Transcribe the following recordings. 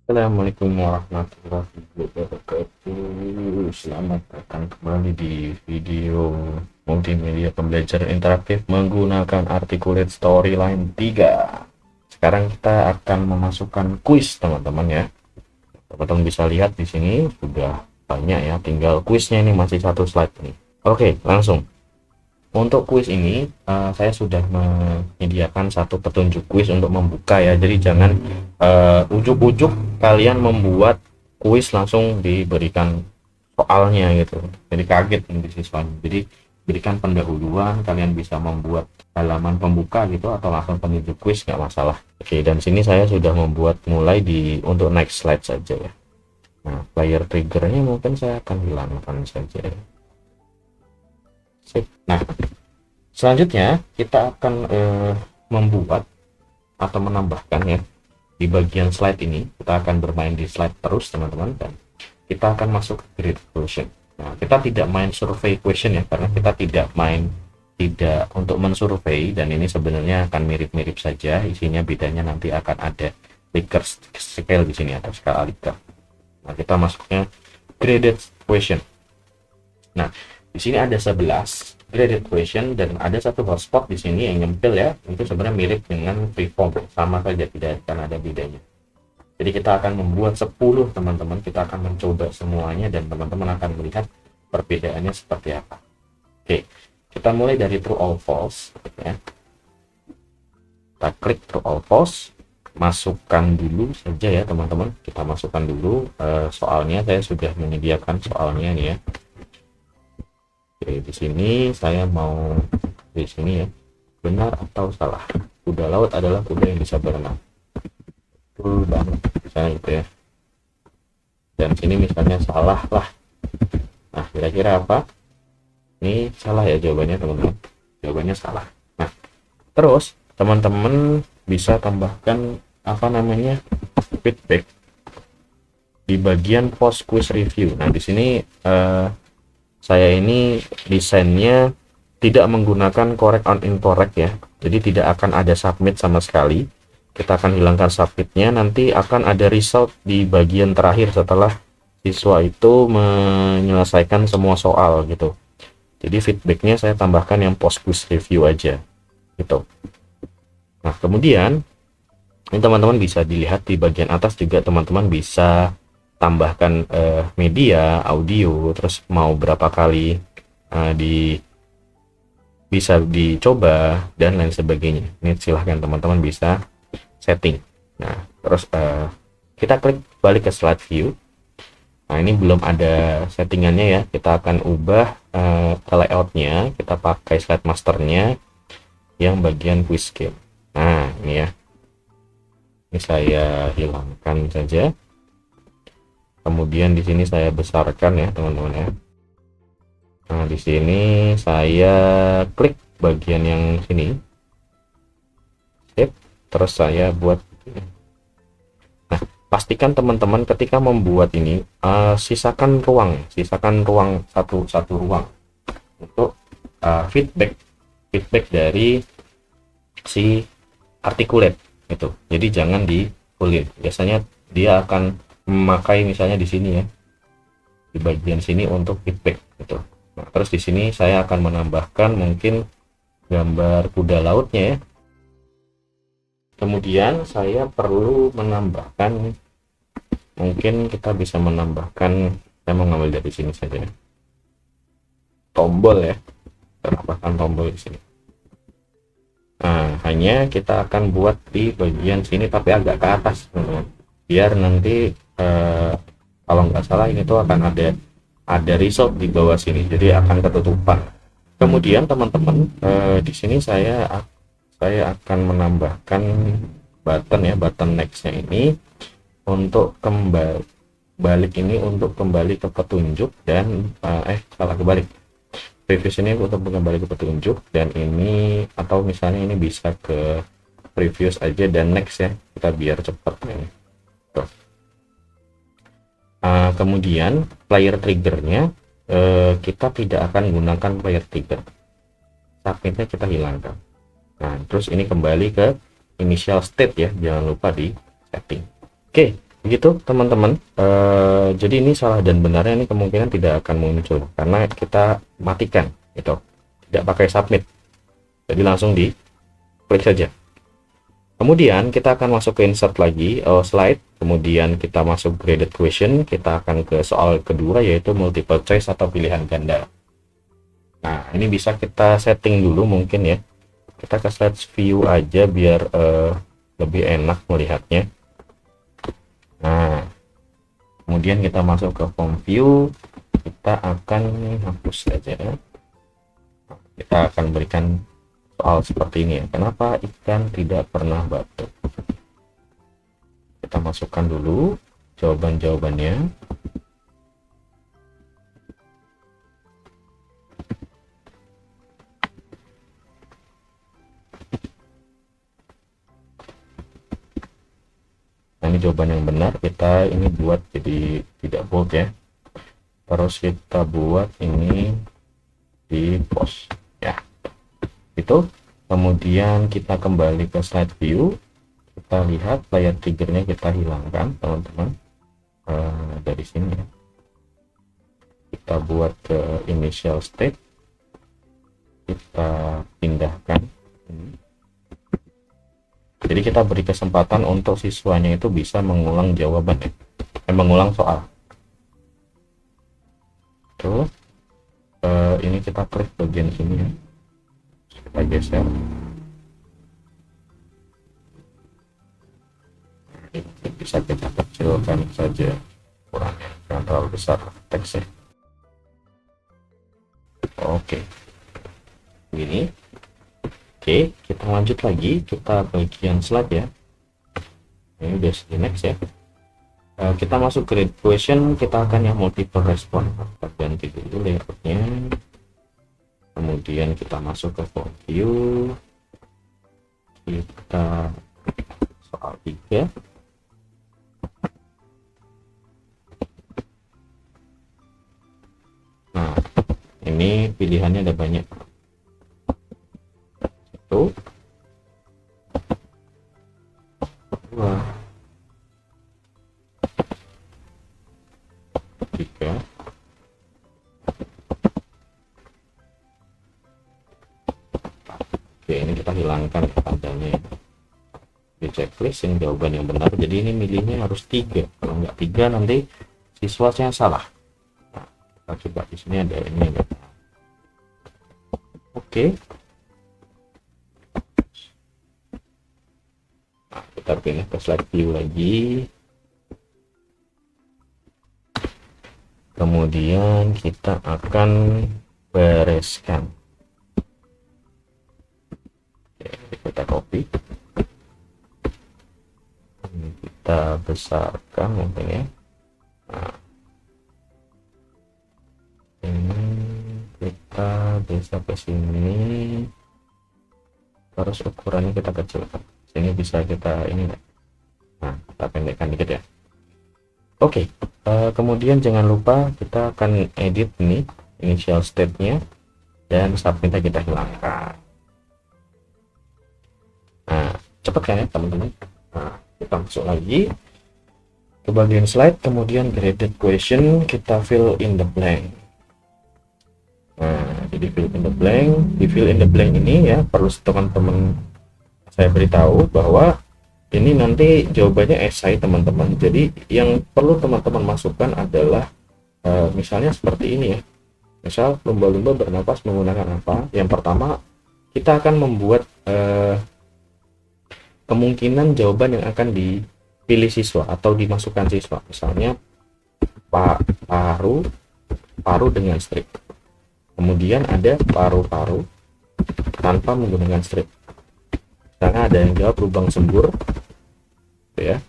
Assalamualaikum warahmatullahi wabarakatuh. Selamat datang kembali di video multimedia pembelajaran interaktif menggunakan Articulate Storyline 3. Sekarang kita akan memasukkan kuis, teman-teman ya. Teman-teman bisa lihat di sini sudah banyak ya, tinggal kuisnya ini masih satu slide nih. Oke, langsung. Untuk kuis ini saya sudah menyediakan satu petunjuk kuis untuk membuka ya. Jadi jangan ujuk-ujuk kalian membuat kuis langsung diberikan soalnya gitu. Jadi kaget nanti siswanya. Jadi berikan pendahuluan, kalian bisa membuat halaman pembuka gitu atau langsung penunjuk kuis nggak masalah. Oke, dan sini saya sudah membuat mulai untuk next slide saja ya. Nah, player triggernya mungkin saya akan hilangkan saja ya. Sip. Nah, selanjutnya kita akan membuat atau menambahkan ya di bagian slide ini. Kita akan bermain di slide terus teman-teman, dan kita akan masuk ke grid question. Nah, kita tidak main survey question ya, karena kita tidak untuk mensurvei, dan ini sebenarnya akan mirip-mirip saja isinya, bedanya nanti akan ada Likert scale di sini atau skala Likert. Nah, kita masuknya graded question. Nah, di sini ada 11 graded question dan ada satu hotspot di sini yang nyempil ya. Itu sebenarnya mirip dengan freeform, sama saja, tidak akan ada bedanya. Jadi kita akan membuat 10 teman-teman, kita akan mencoba semuanya dan teman-teman akan melihat perbedaannya seperti apa. Oke, kita mulai dari true or false ya. Kita klik true or false, masukkan dulu saja ya teman-teman. Kita masukkan dulu soalnya, saya sudah menyediakan soalnya nih ya. Oke, di sini saya mau di sini ya, benar atau salah, kuda laut adalah kuda yang bisa berenang. Betul banget, misalnya gitu ya. Dan sini misalnya salah lah. Nah, kira-kira apa? Ini salah ya jawabannya teman-teman. Jawabannya salah. Nah, terus teman-teman bisa tambahkan apa namanya feedback di bagian post quiz review. Nah, di sini saya ini desainnya tidak menggunakan correct on incorrect ya, jadi tidak akan ada submit sama sekali. Kita akan hilangkan submitnya, nanti akan ada result di bagian terakhir setelah siswa itu menyelesaikan semua soal gitu. Jadi feedbacknya saya tambahkan yang post quiz review aja gitu. Nah, kemudian ini teman-teman bisa dilihat di bagian atas juga, teman-teman bisa tambahkan media audio, terus mau berapa kali bisa dicoba dan lain sebagainya. Ini silahkan teman-teman bisa setting. Nah, terus kita klik balik ke slide view. Nah, ini belum ada settingannya ya, kita akan ubah layoutnya, kita pakai slide masternya yang bagian quiz game. Nah, ini ya, ini saya hilangkan saja. Kemudian di sini saya besarkan ya teman-teman ya. Nah, di sini saya klik bagian yang sini. Sip. Terus saya buat. Nah, pastikan teman-teman ketika membuat ini sisakan ruang satu ruang untuk feedback dari si Articulate itu. Jadi jangan di fullin. Biasanya dia akan memakai misalnya di sini ya, di bagian sini untuk feedback gitu. Nah, terus di sini saya akan menambahkan mungkin gambar kuda lautnya ya. Kemudian saya perlu menambahkan, mungkin kita bisa menambahkan, saya mau ngambil dari sini saja ya, tombol ya, tambahkan tombol di sini. Nah, hanya kita akan buat di bagian sini tapi agak ke atas teman-teman, biar nanti kalau nggak salah ini tuh akan ada result di bawah sini, jadi akan ketutupan. Kemudian teman-teman di sini saya akan menambahkan button ya, button nextnya ini untuk kembali ini untuk kembali ke petunjuk, dan salah kebalik, previous ini untuk kembali ke petunjuk, dan ini atau misalnya ini bisa ke previous aja dan next ya, kita biar cepat ini. Kemudian player triggernya kita tidak akan gunakan player trigger, submitnya kita hilangkan. Nah, terus ini kembali ke initial state ya, jangan lupa di setting. Oke, Begitu teman-teman. Jadi ini salah dan benarnya ini kemungkinan tidak akan muncul karena kita matikan itu, tidak pakai submit, jadi langsung di klik saja. Kemudian kita akan masuk ke insert lagi, slide, kemudian kita masuk graded question, kita akan ke soal kedua yaitu multiple choice atau pilihan ganda. Nah ini bisa kita setting dulu mungkin ya, kita ke slide view aja biar lebih enak melihatnya. Nah kemudian kita masuk ke form view, kita akan hapus saja, kita akan berikan soal seperti ini ya, kenapa ikan tidak pernah batuk. Kita masukkan dulu jawaban-jawabannya. Nah ini jawaban yang benar, kita ini buat jadi tidak bold ya, terus kita buat ini di post ya, itu. Kemudian kita kembali ke slide view, kita lihat layar triggernya kita hilangkan teman-teman. Dari sini ya, kita buat ke initial state, kita pindahkan. Jadi kita beri kesempatan untuk siswanya itu bisa mengulang jawaban ya, mengulang soal. Tuh, ini kita klik bagian sini ya, kita geser. Ini bisa kita kecilkan saja ukurannya, jangan terlalu besar teksnya. Oke, ini. Oke, kita lanjut lagi, kita bagian slide ya. Ini udah di next ya. Kita masuk grade question, kita akan yang multiple respon. Kita ganti dulu layoutnya. Kemudian kita masuk ke form view, kita soal 3. Nah ini pilihannya ada banyak, itu 2, 3. Oke, ini kita hilangkan tandanya di checklist, ini jawaban yang benar, jadi ini milihnya harus 3, kalau nggak 3 nanti siswanya salah. Nah, kita coba di sini ada ini ya. Oke, nah, kita pilih ke slide view lagi, kemudian kita akan bereskan. Oke, kita copy, kita besarkan mungkin ya. Nah, ini kita bisa ke sini, terus ukurannya kita kecilkan. Sini bisa kita ini, nah kita pendekkan dikit ya. Oke, kemudian jangan lupa kita akan edit ini initial state-nya dan submit kita hilangkan. Nah, cepet kan ya teman-teman. Nah, kita masuk lagi ke bagian slide, kemudian graded question, kita fill in the blank. Nah, jadi fill in the blank, di fill in the blank ini ya perlu teman-teman saya beritahu bahwa ini nanti jawabannya esai teman-teman. Jadi yang perlu teman-teman masukkan adalah misalnya seperti ini ya. Misal lumba-lumba bernapas menggunakan apa? Yang pertama kita akan membuat kemungkinan jawaban yang akan dipilih siswa atau dimasukkan siswa. Misalnya paru dengan strip. Kemudian ada paru-paru tanpa menggunakan strip. Karena ada yang jawab lubang sembur, ya.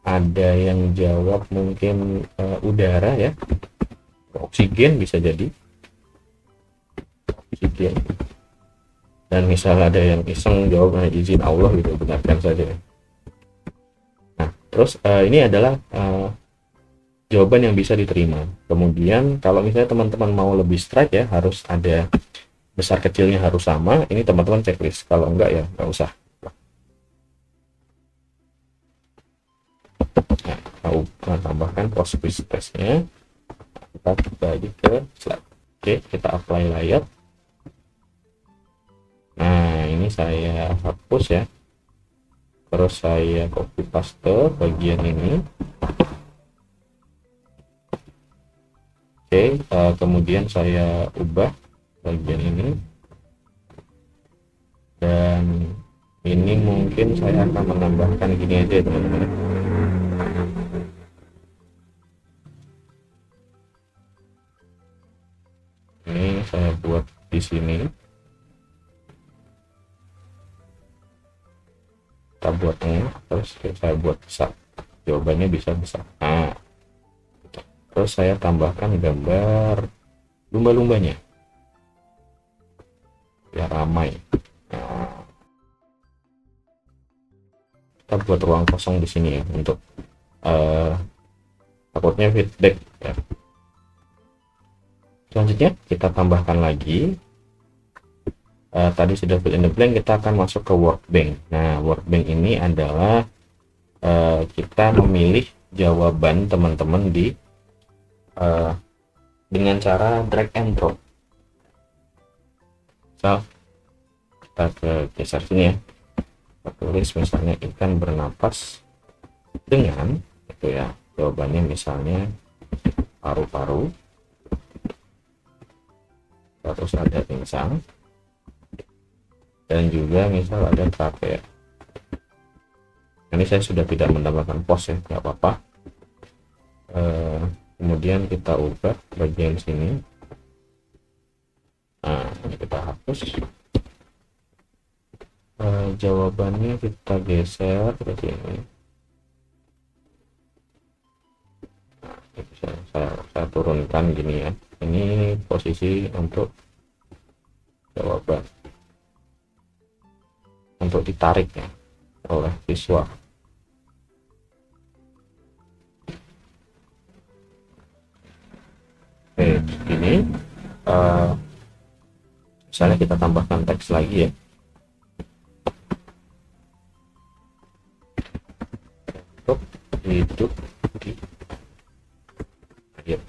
Ada yang jawab mungkin udara ya, oksigen bisa jadi oksigen. Dan misalnya ada yang iseng jawabnya izin Allah gitu, benarkan saja. Nah, terus ini adalah jawaban yang bisa diterima. Kemudian kalau misalnya teman-teman mau lebih strike ya, harus ada besar kecilnya harus sama. Ini teman-teman checklist. Kalau enggak ya nggak usah. Nah, kita tambahkan post quiz testnya, kita kembali ke slide. Oke, kita apply layout. Nah, ini saya hapus ya, terus saya copy paste bagian ini. Oke, kemudian saya ubah bagian ini, dan ini mungkin saya akan menambahkan gini aja teman-teman. Ini saya buat di sini, kita buat tengah, terus saya buat besar, jawabannya bisa besar. Nah, terus saya tambahkan gambar lumba-lumbanya ya, ramai. Nah, kita buat ruang kosong di sini ya, untuk takutnya feedback ya. Selanjutnya kita tambahkan lagi, tadi sudah fill in the blank, kita akan masuk ke workbank. Nah, workbank ini adalah kita memilih jawaban teman-teman di dengan cara drag and drop. So, kita ke geser sini ya, kita tulis misalnya ikan bernapas dengan itu ya, jawabannya misalnya paru-paru, terus ada pingsan, dan juga misal ada trachea. Ini saya sudah tidak menambahkan pos ya, nggak apa-apa. Kemudian kita ubah bagian sini. Nah, ini kita hapus. Jawabannya kita geser ke sini. Nah, bisa saya turunkan gini ya. Ini posisi untuk jawaban, untuk ditarik ya oleh siswa. Oke, ini misalnya kita tambahkan teks lagi ya, untuk hidup di air.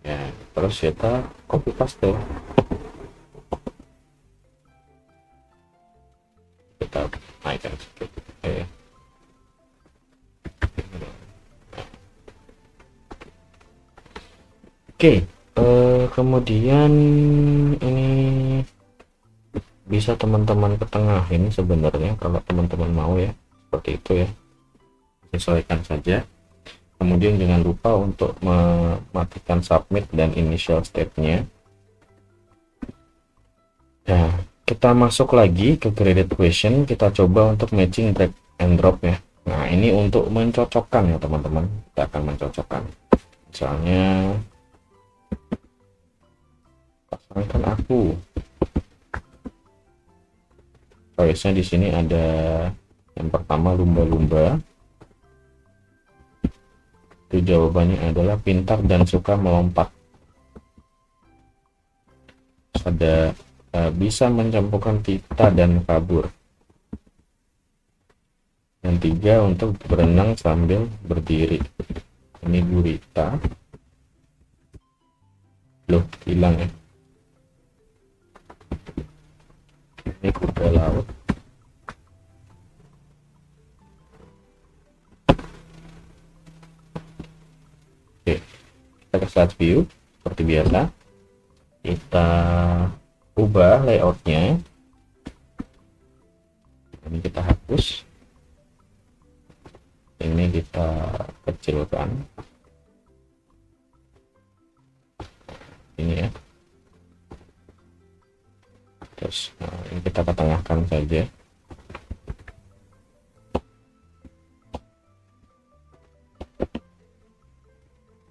Ya, terus kita copy paste, kita naikkan sedikit. Oke, kemudian ini bisa teman-teman ketengahin sebenarnya kalau teman-teman mau ya, seperti itu ya, sesuaikan saja. Kemudian jangan lupa untuk mematikan submit dan initial state-nya. Nah, kita masuk lagi ke graded question, kita coba untuk matching drag and drop ya. Nah, ini untuk mencocokkan ya teman-teman, kita akan mencocokkan. Misalnya pasangkan aku. Choice-nya di sini ada yang pertama lumba-lumba. Itu jawabannya adalah pintar dan suka melompat. Terus ada bisa mencampurkan pita dan kabur. Yang tiga untuk berenang sambil berdiri. Ini gurita. Loh, hilang ya. Ini kuda laut. Oke, kita ke slide view seperti biasa. Kita ubah layoutnya. Ini kita hapus. Ini kita kecilkan. Ini ya. Terus ini kita ketengahkan saja.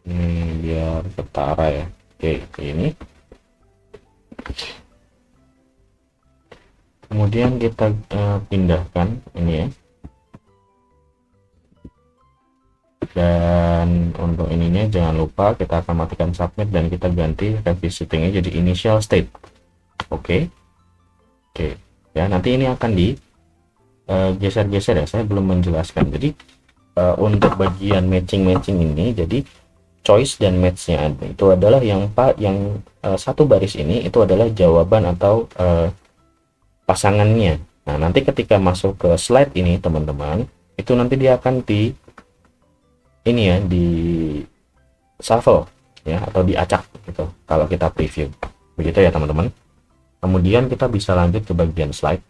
Ini biar setara ya. Oke, ini. Kemudian kita pindahkan ini ya. Dan untuk ininya jangan lupa kita akan matikan submit dan kita ganti revisitingnya jadi initial state. Oke. Oke. Ya, nanti ini akan di geser-geser ya, saya belum menjelaskan. Jadi untuk bagian matching ini, jadi choice dan matchnya itu adalah yang satu baris ini itu adalah jawaban atau pasangannya. Nah, nanti ketika masuk ke slide ini teman-teman, itu nanti dia akan di ini ya, di shuffle ya, atau diacak gitu kalau kita preview. Begitu ya teman-teman. Kemudian kita bisa lanjut ke bagian slide.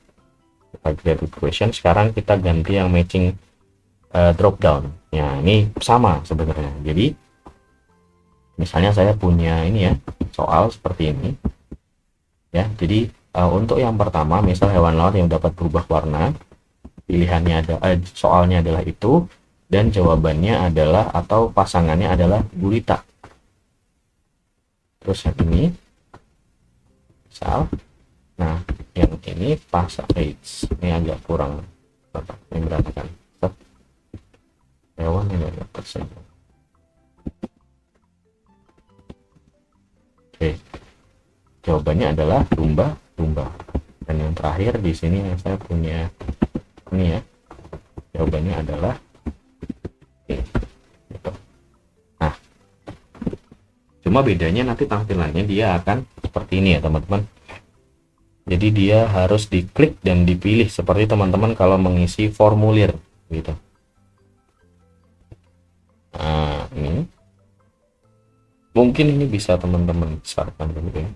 Kita create equation. Sekarang kita ganti yang matching drop down. Ya, ini sama sebenarnya. Jadi misalnya saya punya ini ya, soal seperti ini. Ya, jadi untuk yang pertama, misal hewan laut yang dapat berubah warna, pilihannya ada soalnya adalah itu, dan jawabannya adalah atau pasangannya adalah gurita. Terus yang ini misal, nah yang ini pasang ini agak kurang, ini berarti kan hewan yang agak tersebut. Oke, jawabannya adalah domba. Dan yang terakhir di sini yang saya punya ini ya, jawabannya adalah gitu. Nah, cuma bedanya nanti tampilannya dia akan seperti ini ya teman-teman. Jadi dia harus diklik dan dipilih seperti teman-teman kalau mengisi formulir gitu. Nah, ini mungkin ini bisa teman-teman besarkan dulu ya.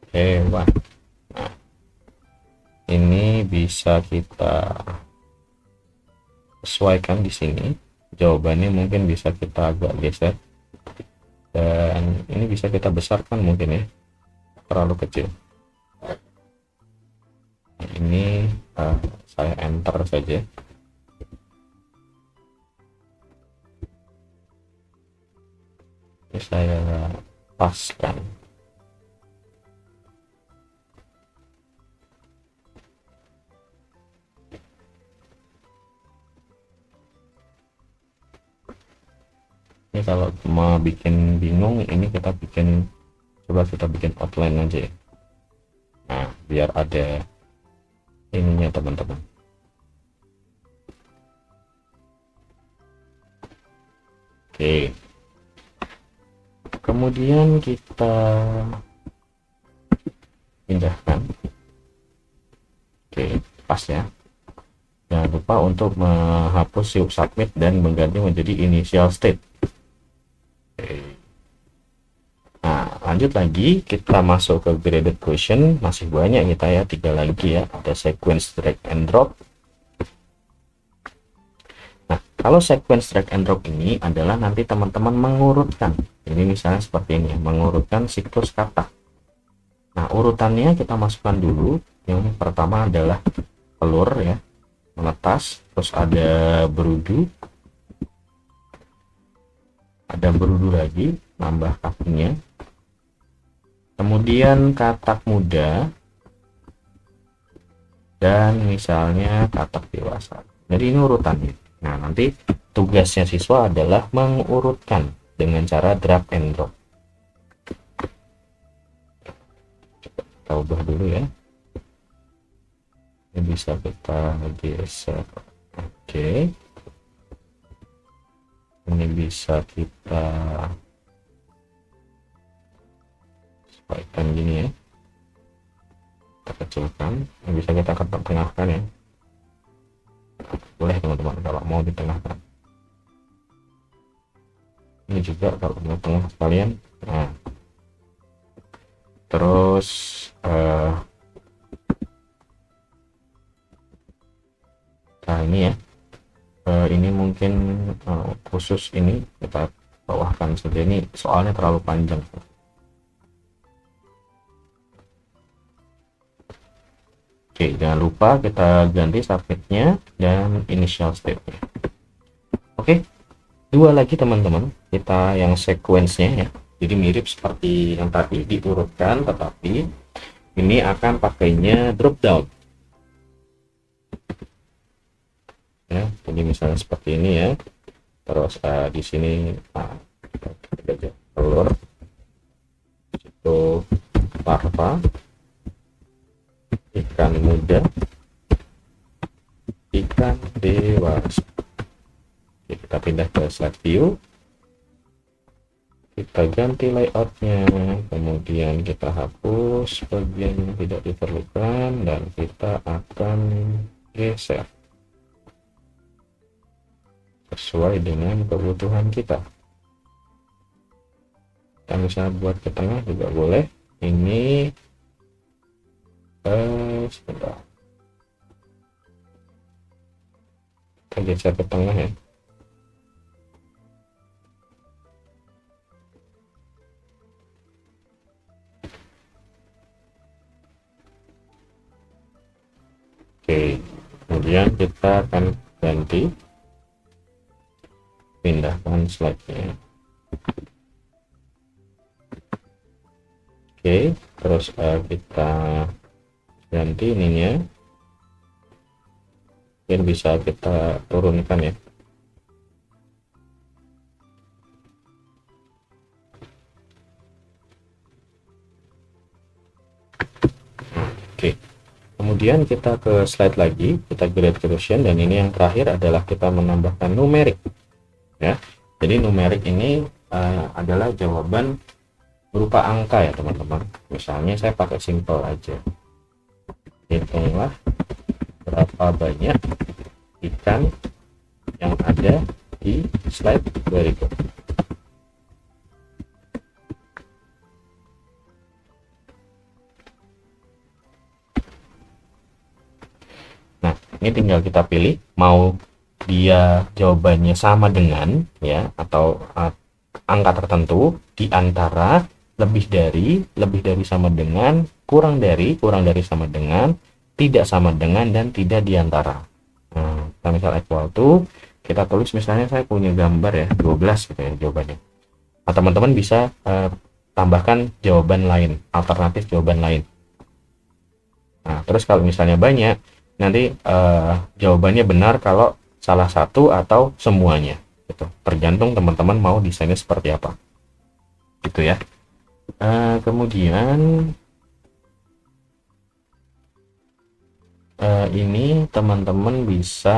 Hewan. Nah, ini bisa kita sesuaikan di sini. Jawabannya mungkin bisa kita agak geser. Dan ini bisa kita besarkan mungkin ya. Terlalu kecil. Ini saya enter saja. Ini saya paskan. Ini kalau mau bikin bingung, ini kita coba kita bikin outline aja ya. Nah, biar ada ininya teman-teman. Oke, kemudian kita pindahkan. Oke, pas ya. Jangan lupa untuk menghapus siup submit dan mengganti menjadi initial state. Nah, lanjut lagi kita masuk ke graded question. Masih banyak kita ya, 3 lagi ya. Ada sequence drag and drop. Nah, kalau sequence drag and drop ini adalah nanti teman-teman mengurutkan. Ini misalnya seperti ini, mengurutkan siklus kata. Nah, urutannya kita masukkan dulu. Yang pertama adalah telur ya, menetas, terus ada berudu lagi, nambah kakinya, kemudian katak muda, dan misalnya katak dewasa. Jadi ini urutannya. Nah, nanti tugasnya siswa adalah mengurutkan dengan cara drag and drop. Kita ubah dulu ya. Ini bisa kita geser. Oke. Ini bisa kita sesuaikan gini ya. Kita kecilkan. Ini bisa kita tengahkan ya. Boleh teman-teman kalau mau ditengahkan. Ini juga kalau mau tengah sekalian. Nah, terus nah ini ya, ini mungkin khusus ini kita bawahkan saja, ini soalnya terlalu panjang. Oke, jangan lupa kita ganti submitnya dan initial state-nya. Oke, 2 lagi teman-teman, kita yang sequence-nya ya. Jadi mirip seperti yang tadi diurutkan, tetapi ini akan pakainya drop down ya. Jadi misalnya seperti ini ya. Terus di sini telur itu larva, ikan muda, ikan dewasa. Oke, kita pindah ke slide view, kita ganti layoutnya, kemudian kita hapus bagian yang tidak diperlukan dan kita akan geser sesuai dengan kebutuhan kita. Kita bisa buat ke tengah juga boleh. Ini sebentar, kita geser ke tengah ya. Oke, kemudian kita akan ganti, pindahkan slide-nya. Oke, terus kita ganti ininya, mungkin bisa kita turunkan ya. Oke, kemudian kita ke slide lagi, kita grade Gaussian, dan ini yang terakhir adalah kita menambahkan numerik ya. Jadi numerik ini adalah jawaban berupa angka ya teman-teman. Misalnya saya pakai simple aja, hitunglah berapa banyak ikan yang ada di slide berikut. Nah, ini tinggal kita pilih mau dia jawabannya sama dengan ya atau angka tertentu di antara, lebih dari sama dengan, kurang dari sama dengan, tidak sama dengan, dan tidak diantara. Nah, kita misal equal to, kita tulis misalnya saya punya gambar ya 12 gitu ya jawabannya. Nah, teman-teman bisa tambahkan jawaban lain, alternatif jawaban lain. Nah, terus kalau misalnya banyak, nanti jawabannya benar kalau salah satu atau semuanya gitu. Tergantung teman-teman mau desainnya seperti apa gitu ya. Kemudian ini teman-teman bisa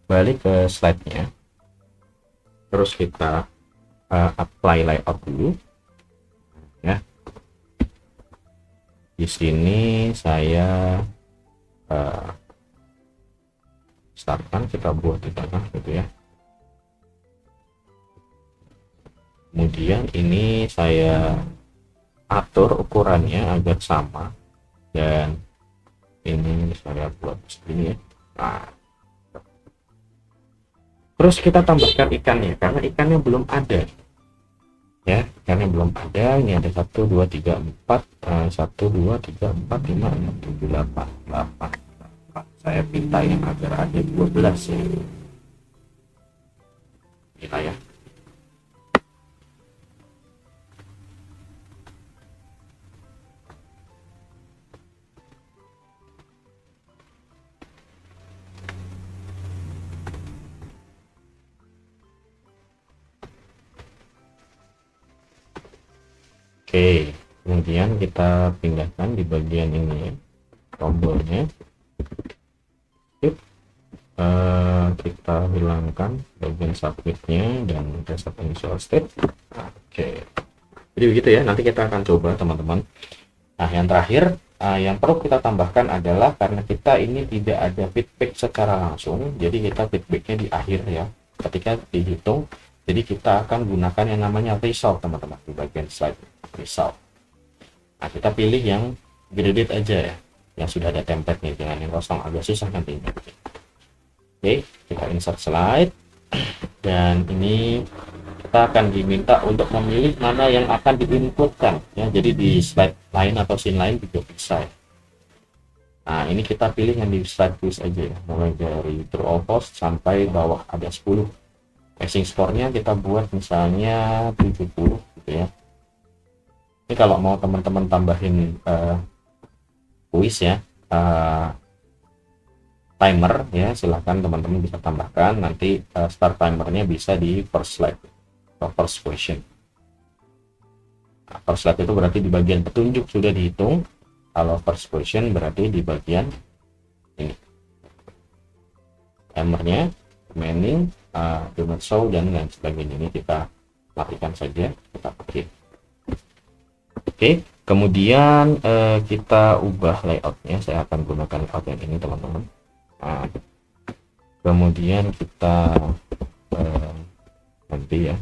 balik ke slide-nya, terus kita apply layout dulu ya. Di sini saya startkan, kita buat di tengah gitu ya. Kemudian ini saya atur ukurannya agar sama, dan ini saya buat segini ya. Nah, terus kita tambahkan ikannya karena ikannya belum ada ya, ikannya belum ada. Ini ada 1 2 3 4 1 2 3 4 5 6 7 8 8. Saya minta yang agar ada 12 ya. Kita ya. Oke, kemudian kita pindahkan di bagian ini ya, tombolnya. Kita hilangkan bagian submitnya dan reset initial state. Oke, jadi begitu ya. Nanti kita akan coba teman-teman. Nah, yang terakhir yang perlu kita tambahkan adalah, karena kita ini tidak ada feedback secara langsung, jadi kita feedbacknya di akhir ya, ketika dihitung. Jadi kita akan gunakan yang namanya result teman-teman di bagian slide result. Nah, kita pilih yang graded aja ya, yang sudah ada template nih, dengan yang kosong agak susah nantinya. Oke, kita insert slide, dan ini kita akan diminta untuk memilih mana yang akan diinputkan ya. Jadi di slide lain atau scene lain juga bisa ya. Nah, ini kita pilih yang di slide quiz aja ya, mulai dari true or false sampai bawah ada 10. Passing score-nya kita buat misalnya 70 gitu ya. Ini kalau mau teman-teman tambahin kuis ya, timer ya, silahkan teman-teman bisa tambahkan. Nanti start timernya bisa di first slide atau first question. Nah, first slide itu berarti di bagian petunjuk sudah dihitung. Kalau first question berarti di bagian ini timernya, remaining, do not show, dan lain sebagainya. Ini kita matikan saja, kita pakai. Oke, kemudian kita ubah layoutnya. Saya akan gunakan layout yang ini, teman-teman. Nah, kemudian kita nanti ya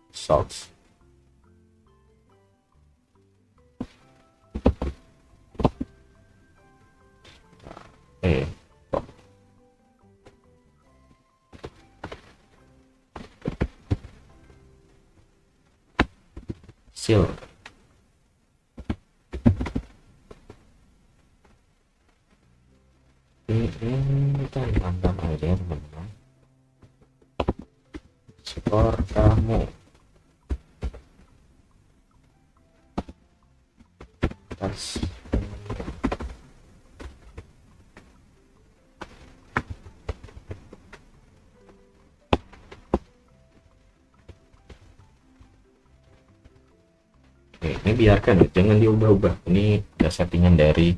results. Seal. Ini kita tambah aja, teman-teman. Skor kamu pas. Oke, ini biarkan ya, jangan diubah-ubah. Ini ada settingan dari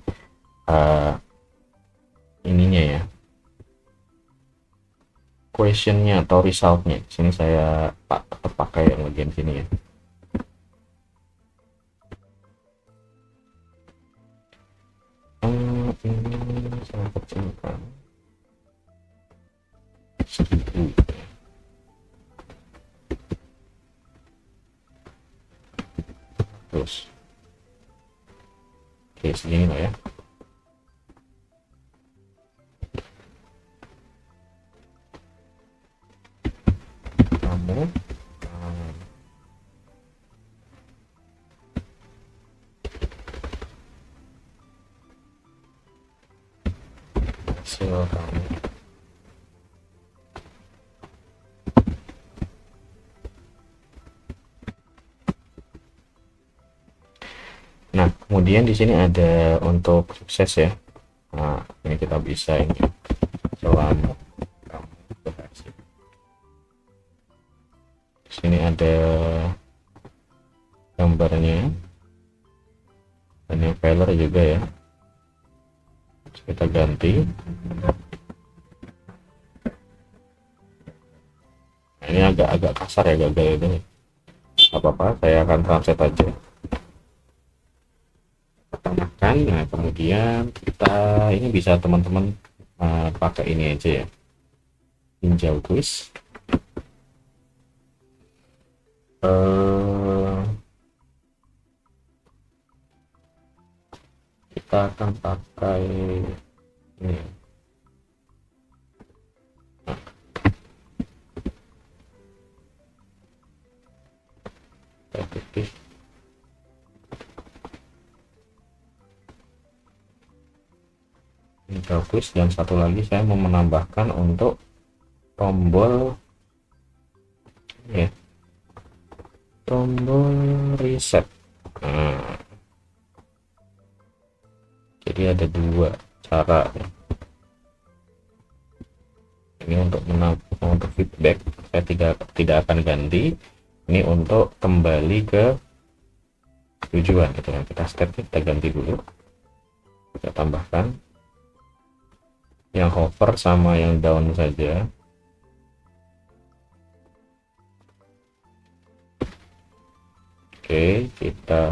ininya ya, questionnya atau resultnya. Sini saya pakai yang bagian sini ya. Ini saya kecilkan 1000. Terus oke, segini lah ya. Kamu hasil kamu. Nah, kemudian di sini ada untuk sukses ya. Nah, ini kita bisa ini selama kamu berhasil. Di sini ada gambarnya dan yang failer juga ya. Kita ganti. Nah, ini agak kasar ya, gagal ini. Apa-apa, saya akan translate aja. Tambahkan. Nah, kemudian kita ini bisa teman-teman pakai ini aja ya, tinjau quiz. Kita akan pakai ini. Efektif. Ini quiz, dan satu lagi saya mau menambahkan untuk tombol ya, tombol reset. Nah, jadi ada dua cara ya. Ini untuk feedback saya tidak akan ganti. Ini untuk kembali ke tujuan gitu ya. Kita step, kita ganti dulu, kita tambahkan yang hover sama yang down saja. Oke, kita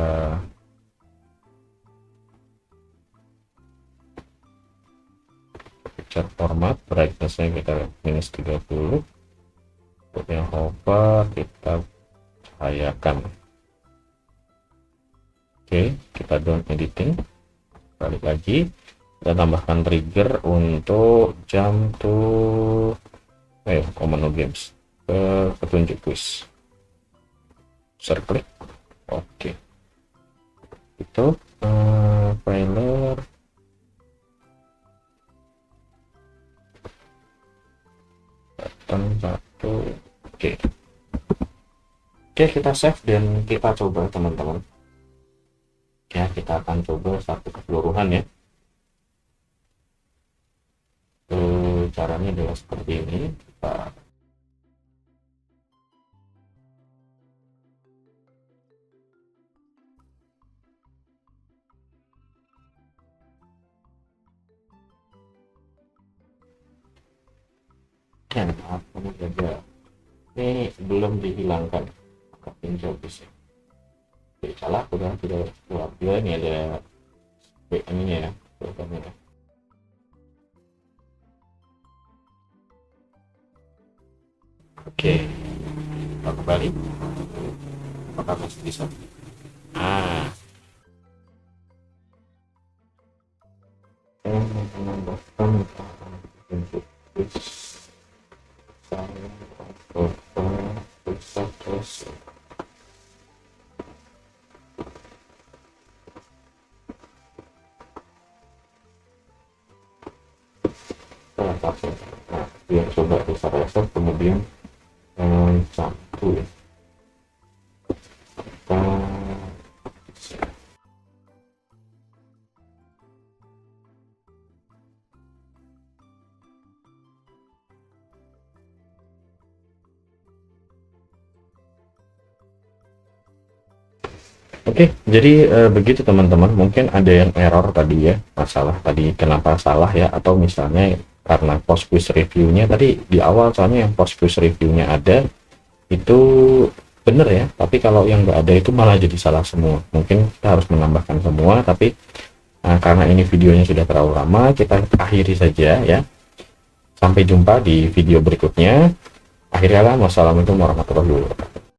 cat format, brightness-nya kita -30. Untuk yang hover kita cahayakan. Oke, kita down editing, balik lagi, kita tambahkan trigger untuk jump to command games ke petunjuk quiz. Klik. Oke, itu trailer. Button 1. Oke, kita save dan kita coba, teman-teman. kita akan coba satu keseluruhan ya. Caranya adalah seperti ini. Kita maaf, kamu jaga ini belum dihilangkan pinjol bisa. Oke, salah udah tidak keluar. Ini ada ini ya, programnya. Oke, kita kembali. Apakah masih bisa? Menambahkan untuk saya terus nah, biar coba bisa reset kemudian satu ya. Oke, jadi begitu teman-teman. Mungkin ada yang error tadi ya, masalah tadi kenapa salah ya, atau misalnya karena post quiz reviewnya tadi di awal, soalnya yang post quiz reviewnya ada itu bener ya, tapi kalau yang nggak ada itu malah jadi salah semua. Mungkin kita harus menambahkan semua, tapi karena ini videonya sudah terlalu lama, kita akhiri saja ya. Sampai jumpa di video berikutnya. Akhirnya, wassalamualaikum warahmatullahi wabarakatuh.